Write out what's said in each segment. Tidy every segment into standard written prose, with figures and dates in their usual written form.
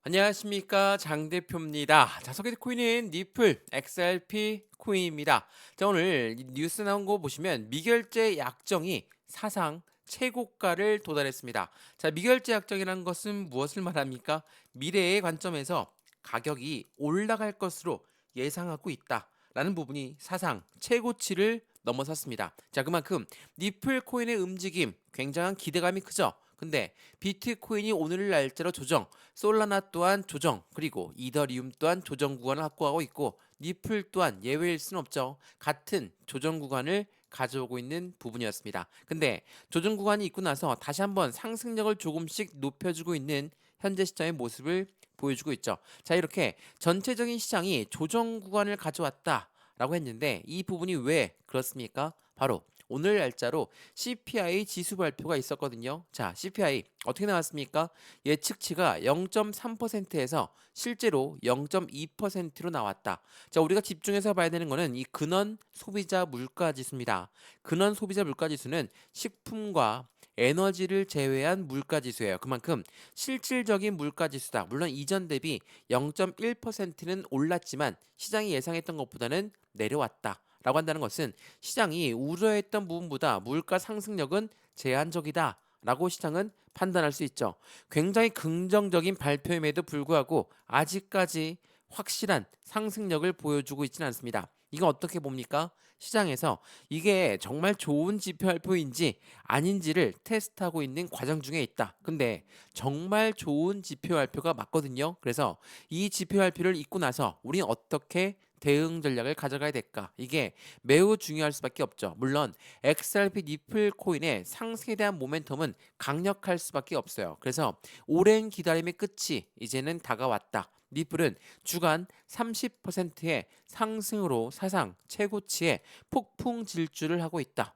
안녕하십니까 장 대표입니다. 자 소개될 코인은 니플 XRP 코인입니다. 자 오늘 이 뉴스 나온 거 보시면 미결제 약정이 사상 최고가를 도달했습니다. 자 미결제 약정이라는 것은 무엇을 말합니까? 미래의 관점에서 가격이 올라갈 것으로 예상하고 있다라는 부분이 사상 최고치를 넘어섰습니다. 자 그만큼 니플 코인의 움직임 굉장한 기대감이 크죠. 근데 비트코인이 오늘 날짜로 조정, 솔라나 또한 조정, 그리고 이더리움 또한 조정 구간을 확보하고 있고 니플 또한 예외일 수는 없죠. 같은 조정 구간을 가져오고 있는 부분이었습니다. 근데 조정 구간이 있고 나서 다시 한번 상승력을 조금씩 높여주고 있는 현재 시장의 모습을 보여주고 있죠. 자, 이렇게 전체적인 시장이 조정 구간을 가져왔다라고 했는데 이 부분이 왜 그렇습니까? 바로 오늘 날짜로 CPI 지수 발표가 있었거든요. 자, CPI 어떻게 나왔습니까? 예측치가 0.3%에서 실제로 0.2%로 나왔다. 자, 우리가 집중해서 봐야 되는 거는 이 근원 소비자 물가 지수입니다. 근원 소비자 물가 지수는 식품과 에너지를 제외한 물가 지수예요. 그만큼 실질적인 물가 지수다. 물론 이전 대비 0.1%는 올랐지만 시장이 예상했던 것보다는 내려왔다. 라고 한다는 것은 시장이 우려했던 부분보다 물가 상승력은 제한적이다. 라고 시장은 판단할 수 있죠. 굉장히 긍정적인 발표임에도 불구하고 아직까지 확실한 상승력을 보여주고 있지는 않습니다. 이거 어떻게 봅니까? 시장에서 이게 정말 좋은 지표 발표인지 아닌지를 테스트하고 있는 과정 중에 있다. 근데 정말 좋은 지표 발표가 맞거든요. 그래서 이 지표 발표를 읽고 나서 우리는 어떻게 대응 전략을 가져가야 될까? 이게 매우 중요할 수밖에 없죠. 물론 XRP 니플 코인의 상승에 대한 모멘텀은 강력할 수밖에 없어요. 그래서 오랜 기다림의 끝이 이제는 다가왔다. 니플은 주간 30%의 상승으로 사상 최고치의 폭풍 질주를 하고 있다.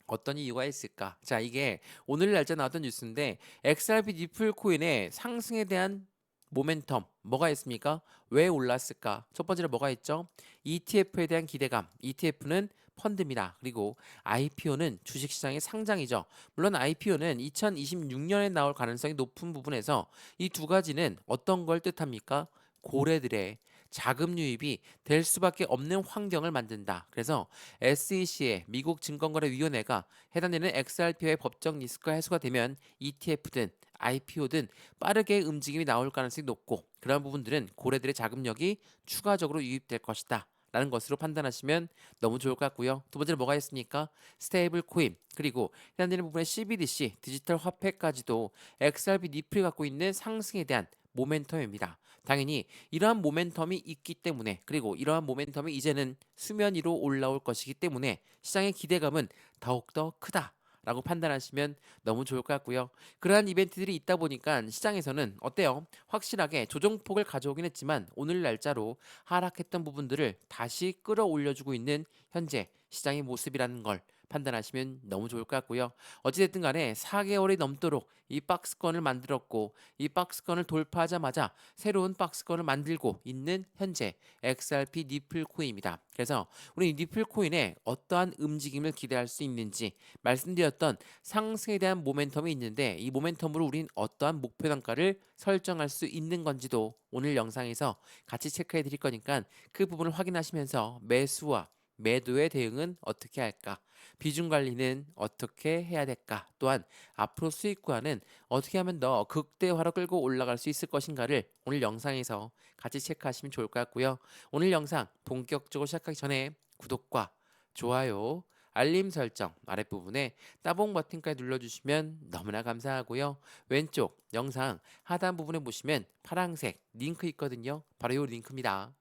어떤 이유가 있을까? 자, 이게 오늘 날짜 나왔던 뉴스인데 XRP 니플 코인의 상승에 대한 모멘텀 뭐가 있습니까? 왜 올랐을까? 첫 번째로 뭐가 있죠? ETF에 대한 기대감. ETF는 펀드입니다. 그리고 IPO는 주식시장의 상장이죠. 물론 IPO는 2026년에 나올 가능성이 높은 부분에서 이 두 가지는 어떤 걸 뜻합니까? 고래들의 자금 유입이 될 수밖에 없는 환경을 만든다. 그래서 SEC의 미국 증권거래위원회가 해당되는 XRP의 법적 리스크가 해소가 되면 ETF든 IPO든 빠르게 움직임이 나올 가능성이 높고 그러한 부분들은 고래들의 자금력이 추가적으로 유입될 것이다. 라는 것으로 판단하시면 너무 좋을 것 같고요. 두 번째로 뭐가 있습니까? 스테이블 코인 그리고 해당되는 부분의 CBDC 디지털 화폐까지도 XRP 니플이 갖고 있는 상승에 대한 모멘텀입니다. 당연히 이러한 모멘텀이 있기 때문에 그리고 이러한 모멘텀이 이제는 수면 위로 올라올 것이기 때문에 시장의 기대감은 더욱더 크다. 라고 판단하시면 너무 좋을 것 같고요. 그러한 이벤트들이 있다 보니까 시장에서는 어때요? 확실하게 조정폭을 가져오긴 했지만 오늘 날짜로 하락했던 부분들을 다시 끌어올려주고 있는 현재 시장의 모습이라는 걸 판단하시면 너무 좋을 것 같고요. 어찌됐든 간에 4개월이 넘도록 이 박스권을 만들었고 이 박스권을 돌파하자마자 새로운 박스권을 만들고 있는 현재 XRP 니플 코인입니다. 그래서 우리 니플 코인에 어떠한 움직임을 기대할 수 있는지 말씀드렸던 상승에 대한 모멘텀이 있는데 이 모멘텀으로 우린 어떠한 목표 단가를 설정할 수 있는 건지도 오늘 영상에서 같이 체크해 드릴 거니까 그 부분을 확인하시면서 매수와 매도의 대응은 어떻게 할까? 비중 관리는 어떻게 해야 될까? 또한 앞으로 수익 구간은 어떻게 하면 더 극대화로 끌고 올라갈 수 있을 것인가를 오늘 영상에서 같이 체크하시면 좋을 것 같고요. 오늘 영상 본격적으로 시작하기 전에 구독과 좋아요, 알림 설정 아랫부분에 따봉 버튼까지 눌러주시면 너무나 감사하고요. 왼쪽 영상 하단 부분에 보시면 파란색 링크 있거든요. 바로 이 링크입니다.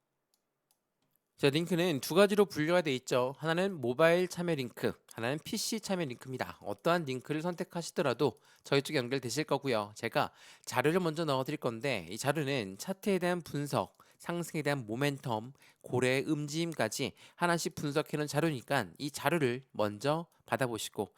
자, 링크는 두 가지로 분류가 되어 있죠. 하나는 모바일 참여 링크, 하나는 PC 참여 링크입니다. 어떠한 링크를 선택하시더라도 저희 쪽 연결되실 거고요. 제가 자료를 먼저 넣어 드릴 건데 이 자료는 차트에 대한 분석, 상승에 대한 모멘텀, 고래의 움직임까지 하나씩 분석해 놓은 자료니까 이 자료를 먼저 받아보시고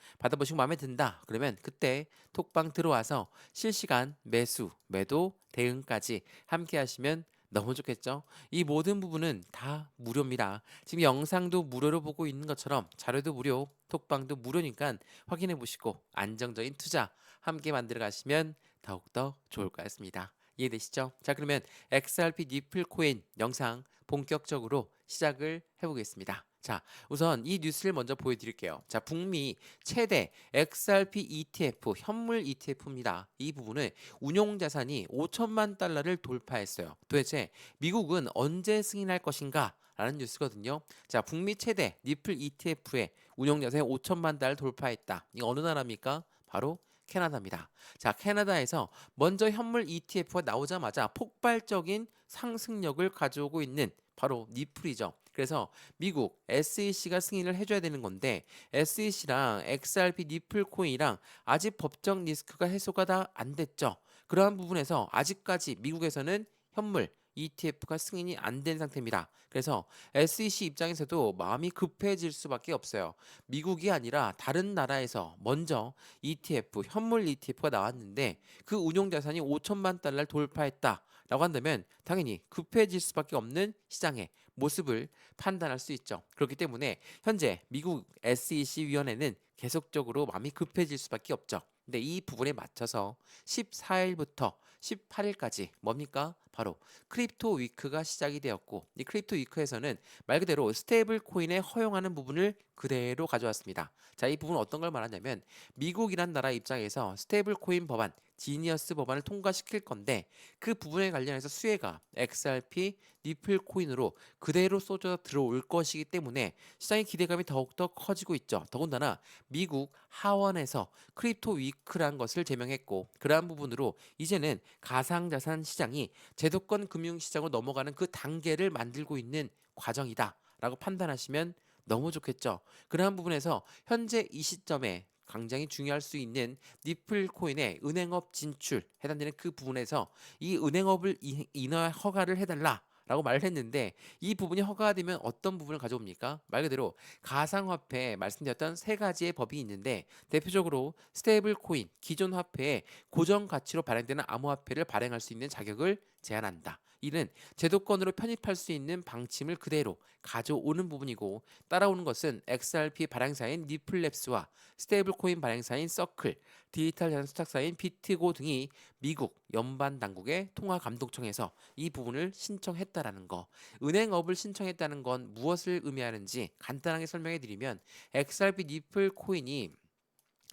마음에 든다. 그러면 그때 톡방 들어와서 실시간 매수, 매도, 대응까지 함께 하시면 너무 좋겠죠? 이 모든 부분은 다 무료입니다. 지금 영상도 무료로 보고 있는 것처럼 자료도 무료, 톡방도 무료니까 확인해 보시고 안정적인 투자 함께 만들어 가시면 더욱더 좋을 것 같습니다. 이해되시죠? 자, 그러면 XRP 니플 코인 영상 본격적으로 시작을 해보겠습니다. 자, 우선 이 뉴스를 먼저 보여드릴게요. 자, 북미 최대 XRP ETF 현물 ETF입니다. 이 부분은 운용 자산이 5천만 달러를 돌파했어요. 도대체 미국은 언제 승인할 것인가? 라는 뉴스거든요. 자, 북미 최대 니플 ETF의 운용 자산이 5천만 달러 돌파했다. 이거 어느 나라입니까? 바로 캐나다입니다. 자, 캐나다에서 먼저 현물 ETF가 나오자마자 폭발적인 상승력을 가져오고 있는 바로 니플이죠. 그래서 미국 SEC가 승인을 해줘야 되는 건데 SEC랑 XRP 니플 코인이랑 아직 법적 리스크가 해소가 다 안 됐죠. 그러한 부분에서 아직까지 미국에서는 현물 ETF가 승인이 안 된 상태입니다. 그래서 SEC 입장에서도 마음이 급해질 수밖에 없어요. 미국이 아니라 다른 나라에서 먼저 ETF, 현물 ETF가 나왔는데 그 운용 자산이 5천만 달러를 돌파했다라고 한다면 당연히 급해질 수밖에 없는 시장의 모습을 판단할 수 있죠. 그렇기 때문에 현재 미국 SEC 위원회는 계속적으로 마음이 급해질 수밖에 없죠. 근데 이 부분에 맞춰서 14일부터 18일까지 뭡니까? 바로 크립토 위크가 시작이 되었고 이 크립토 위크에서는 말 그대로 스테이블 코인에 허용하는 부분을 그대로 가져왔습니다. 자, 이 부분은 어떤 걸 말하냐면 미국이란 나라 입장에서 스테이블 코인 법안 지니어스 법안을 통과시킬 건데 그 부분에 관련해서 수혜가 XRP 니플 코인으로 그대로 쏟아 들어올 것이기 때문에 시장의 기대감이 더욱더 커지고 있죠. 더군다나 미국 하원에서 크립토 위크란 것을 제명했고 그러한 부분으로 이제는 가상자산 시장이 제도권 금융시장으로 넘어가는 그 단계를 만들고 있는 과정이다라고 판단하시면 너무 좋겠죠. 그러한 부분에서 현재 이 시점에 굉장히 중요할 수 있는 니플 코인의 은행업 진출 해당되는 그 부분에서 이 은행업을 인하 허가를 해달라. 라고 말을 했는데 이 부분이 허가가 되면 어떤 부분을 가져옵니까? 말 그대로 가상화폐에 말씀드렸던 세 가지의 법이 있는데 대표적으로 스테이블 코인, 기존 화폐에 고정 가치로 발행되는 암호화폐를 발행할 수 있는 자격을 제한한다. 이는 제도권으로 편입할 수 있는 방침을 그대로 가져오는 부분이고 따라오는 것은 XRP 발행사인 니플랩스와 스테이블 코인 발행사인 서클, 디지털 자산 수탁사인 비트고 등이 미국 연방 당국의 통화감독청에서 이 부분을 신청했다라는 거. 은행업을 신청했다는 건 무엇을 의미하는지 간단하게 설명해 드리면 XRP 니플 코인이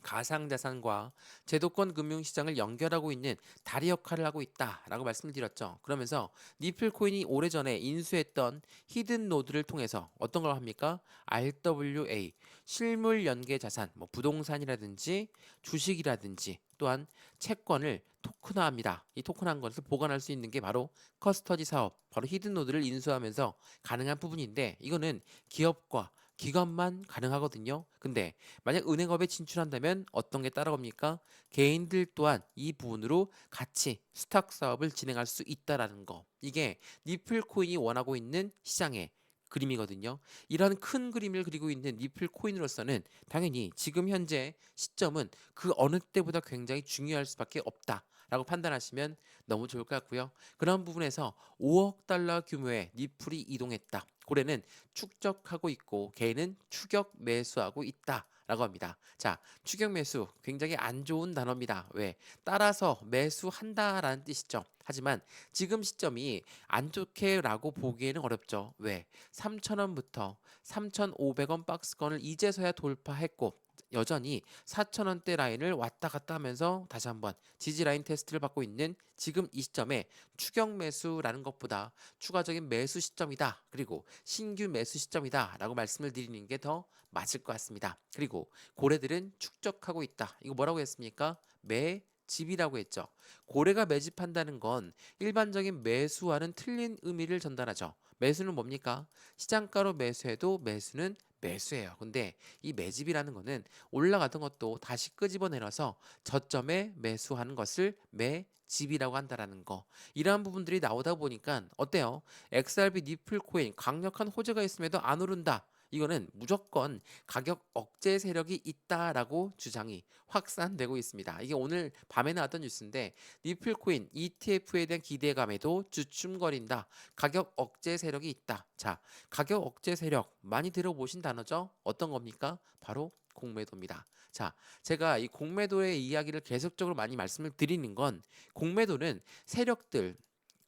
가상자산과 제도권 금융시장을 연결하고 있는 다리 역할을 하고 있다라고 말씀을 드렸죠. 그러면서 니플코인이 오래전에 인수했던 히든 노드를 통해서 어떤 걸 합니까? RWA, 실물 연계 자산, 뭐 부동산이라든지 주식이라든지 또한 채권을 토큰화합니다. 이 토큰화한 것을 보관할 수 있는 게 바로 커스터디 사업, 바로 히든 노드를 인수하면서 가능한 부분인데 이거는 기업과 기관만 가능하거든요. 근데 만약 은행업에 진출한다면 어떤 게 따라옵니까? 개인들 또한 이 부분으로 같이 스탁 사업을 진행할 수 있다라는 거. 이게 니플 코인이 원하고 있는 시장의 그림이거든요. 이런 큰 그림을 그리고 있는 니플 코인으로서는 당연히 지금 현재 시점은 그 어느 때보다 굉장히 중요할 수밖에 없다라고 판단하시면 너무 좋을 것 같고요. 그런 부분에서 5억 달러 규모의 니플이 이동했다. 고래는 축적하고 있고 개인은 추격 매수하고 있다. 라고 합니다. 자, 추격 매수 굉장히 안 좋은 단어입니다. 왜? 따라서 매수한다라는 뜻이죠. 하지만 지금 시점이 안 좋게라고 보기에는 어렵죠. 왜? 3,000원부터 3,500원 박스권을 이제서야 돌파했고 여전히 4,000원대 라인을 왔다 갔다 하면서 다시 한번 지지 라인 테스트를 받고 있는 지금 이 시점에 추격 매수라는 것보다 추가적인 매수 시점이다. 그리고 신규 매수 시점이다. 라고 말씀을 드리는 게 더 맞을 것 같습니다. 그리고 고래들은 축적하고 있다. 이거 뭐라고 했습니까? 매집이라고 했죠. 고래가 매집한다는 건 일반적인 매수와는 틀린 의미를 전달하죠. 매수는 뭡니까? 시장가로 매수해도 매수는 매수예요. 근데 이 매집이라는 거는 올라가던 것도 다시 끄집어내려서 저점에 매수하는 것을 매집이라고 한다라는 거. 이러한 부분들이 나오다 보니까 어때요? XRP 니플 코인 강력한 호재가 있음에도 안 오른다. 이거는 무조건 가격 억제 세력이 있다라고 주장이 확산되고 있습니다. 이게 오늘 밤에 나왔던 뉴스인데 니플코인 ETF에 대한 기대감에도 주춤거린다. 가격 억제 세력이 있다. 자, 가격 억제 세력 많이 들어보신 단어죠? 어떤 겁니까? 바로 공매도입니다. 자, 제가 이 공매도의 이야기를 계속적으로 많이 말씀을 드리는 건 공매도는 세력들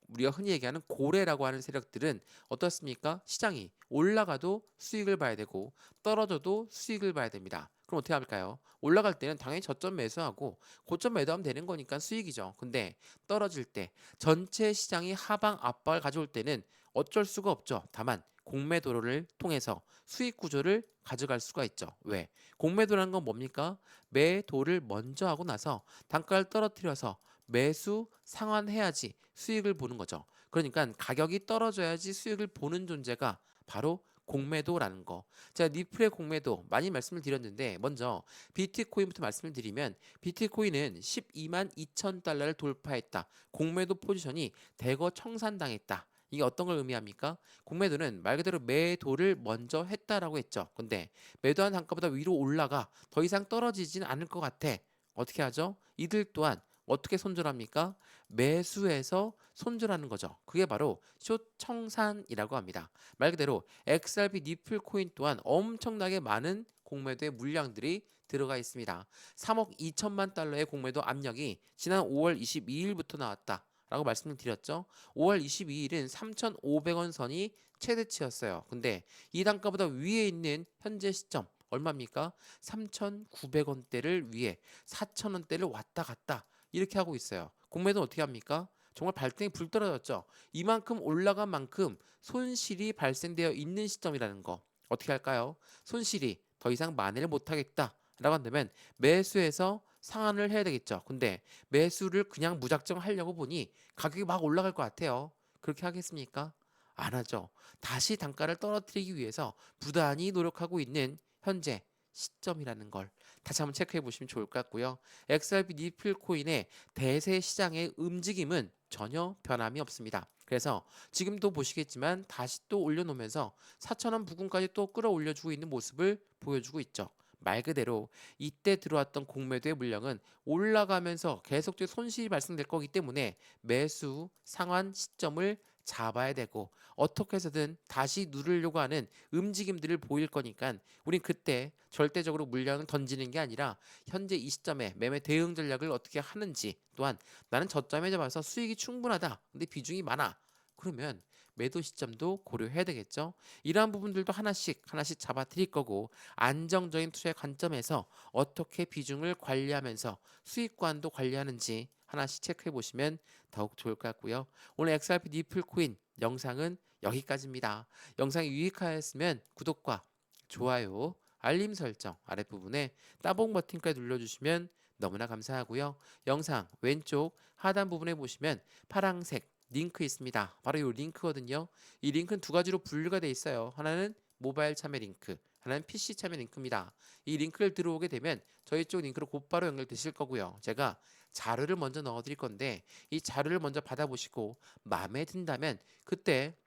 우리가 흔히 얘기하는 고래라고 하는 세력들은 어떻습니까? 시장이 올라가도 수익을 봐야 되고 떨어져도 수익을 봐야 됩니다. 그럼 어떻게 할까요? 올라갈 때는 당연히 저점 매수하고 고점 매도하면 되는 거니까 수익이죠. 근데 떨어질 때 전체 시장이 하방 압박을 가져올 때는 어쩔 수가 없죠. 다만 공매도를 통해서 수익 구조를 가져갈 수가 있죠. 왜? 공매도라는 건 뭡니까? 매도를 먼저 하고 나서 단가를 떨어뜨려서 매수 상환해야지 수익을 보는 거죠. 그러니까 가격이 떨어져야지 수익을 보는 존재가 바로 공매도라는 거. 제가 니플의 공매도 많이 말씀을 드렸는데 먼저 비트코인부터 말씀을 드리면 비트코인은 12만 2천 달러를 돌파했다. 공매도 포지션이 대거 청산당했다. 이게 어떤 걸 의미합니까? 공매도는 말 그대로 매도를 먼저 했다라고 했죠. 근데 매도한 단가보다 위로 올라가 더 이상 떨어지진 않을 것 같아. 어떻게 하죠? 이들 또한 어떻게 손절합니까? 매수해서 손절하는 거죠. 그게 바로 숏 청산이라고 합니다. 말 그대로 XRP 니플 코인 또한 엄청나게 많은 공매도의 물량들이 들어가 있습니다. 3억 2천만 달러의 공매도 압력이 지난 5월 22일부터 나왔다. 라고 말씀을 드렸죠. 5월 22일은 3,500원 선이 최대치였어요. 근데 이 단가보다 위에 있는 현재 시점 얼마입니까? 3,900원대를 위해 4,000원대를 왔다 갔다 이렇게 하고 있어요. 공매도는 어떻게 합니까? 정말 발등에 불 떨어졌죠. 이만큼 올라간 만큼 손실이 발생되어 있는 시점이라는 거. 어떻게 할까요? 손실이 더 이상 만회를 못하겠다 라고 한다면 매수해서 상환을 해야 되겠죠. 근데 매수를 그냥 무작정 하려고 보니 가격이 막 올라갈 것 같아요. 그렇게 하겠습니까? 안 하죠. 다시 단가를 떨어뜨리기 위해서 부단히 노력하고 있는 현재 시점이라는 걸 다시 한번 체크해 보시면 좋을 것 같고요. XRP 니플 코인의 대세 시장의 움직임은 전혀 변함이 없습니다. 그래서 지금도 보시겠지만 다시 또 올려놓으면서 4,000원 부근까지 또 끌어올려주고 있는 모습을 보여주고 있죠. 말 그대로 이때 들어왔던 공매도의 물량은 올라가면서 계속적인 손실이 발생될 거기 때문에 매수 상환 시점을 잡아야 되고 어떻게 해서든 다시 누르려고 하는 움직임들을 보일 거니까 우린 그때 절대적으로 물량을 던지는 게 아니라 현재 이 시점에 매매 대응 전략을 어떻게 하는지 또한 나는 저점에 잡아서 수익이 충분하다. 근데 비중이 많아. 그러면 매도 시점도 고려해야 되겠죠. 이러한 부분들도 하나씩 하나씩 잡아 드릴 거고 안정적인 투자의 관점에서 어떻게 비중을 관리하면서 수익관도 관리하는지 하나씩 체크해 보시면 더욱 좋을 것 같고요. 오늘 XRP 니플 코인 영상은 여기까지입니다. 영상이 유익하였으면 구독과 좋아요, 알림 설정 아랫부분에 따봉 버튼까지 눌러주시면 너무나 감사하고요. 영상 왼쪽 하단 부분에 보시면 파랑색 링크 있습니다. 바로 이 링크거든요. 이 링크는 두 가지로 분류가 되어 있어요. 하나는 모바일 참여 링크, 하나는 PC 참여 링크입니다. 이 링크를 들어오게 되면 저희 쪽 링크로 곧바로 연결되실 거고요. 제가 자료를 먼저 넣어드릴 건데 이 자료를 먼저 받아보시고 마음에 든다면 그때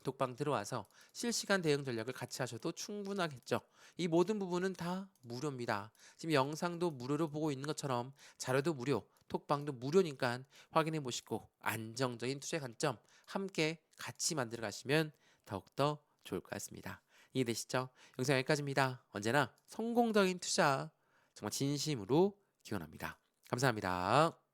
독방 들어와서 실시간 대응 전략을 같이 하셔도 충분하겠죠. 이 모든 부분은 다 무료입니다. 지금 영상도 무료로 보고 있는 것처럼 자료도 무료, 톡방도 무료니까 확인해 보시고 안정적인 투자 관점 함께 같이 만들어 가시면 더욱더 좋을 것 같습니다. 이해되시죠? 영상 여기까지입니다. 언제나 성공적인 투자 정말 진심으로 기원합니다. 감사합니다.